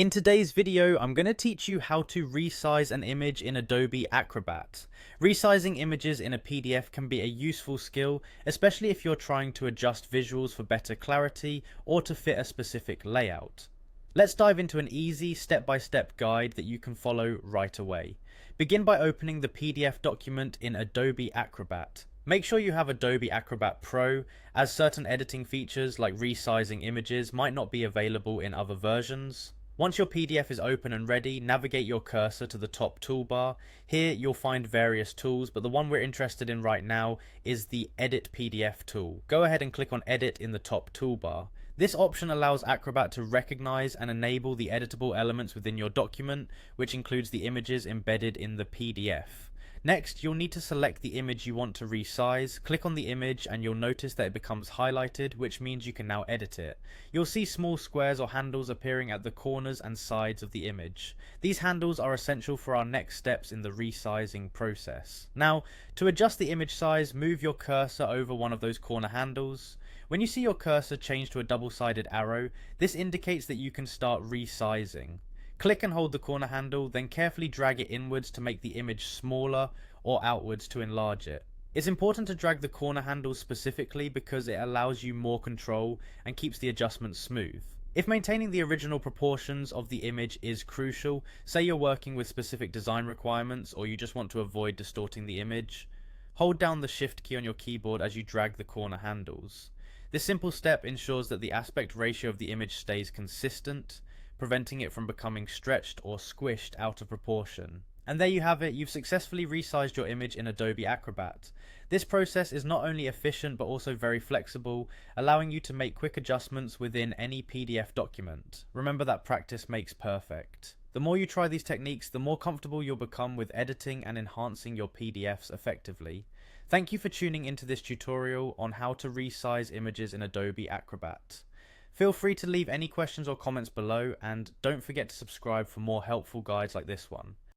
In today's video, I'm going to teach you how to resize an image in Adobe Acrobat. Resizing images in a PDF can be a useful skill, especially if you're trying to adjust visuals for better clarity or to fit a specific layout. Let's dive into an easy step-by-step guide that you can follow right away. Begin by opening the PDF document in Adobe Acrobat. Make sure you have Adobe Acrobat Pro, as certain editing features like resizing images might not be available in other versions. Once your PDF is open and ready, navigate your cursor to the top toolbar. Here you'll find various tools, but the one we're interested in right now is the Edit PDF tool. Go ahead and click on Edit in the top toolbar. This option allows Acrobat to recognize and enable the editable elements within your document, which includes the images embedded in the PDF. Next, you'll need to select the image you want to resize. Click on the image and you'll notice that it becomes highlighted, which means you can now edit it. You'll see small squares or handles appearing at the corners and sides of the image. These handles are essential for our next steps in the resizing process. Now, to adjust the image size, move your cursor over one of those corner handles. When you see your cursor change to a double-sided arrow, this indicates that you can start resizing. Click and hold the corner handle, then carefully drag it inwards to make the image smaller or outwards to enlarge it. It's important to drag the corner handle specifically because it allows you more control and keeps the adjustment smooth. If maintaining the original proportions of the image is crucial, say you're working with specific design requirements or you just want to avoid distorting the image, hold down the Shift key on your keyboard as you drag the corner handles. This simple step ensures that the aspect ratio of the image stays consistent, preventing it from becoming stretched or squished out of proportion. And there you have it, you've successfully resized your image in Adobe Acrobat. This process is not only efficient but also very flexible, allowing you to make quick adjustments within any PDF document. Remember that practice makes perfect. The more you try these techniques, the more comfortable you'll become with editing and enhancing your PDFs effectively. Thank you for tuning into this tutorial on how to resize images in Adobe Acrobat. Feel free to leave any questions or comments below, and don't forget to subscribe for more helpful guides like this one.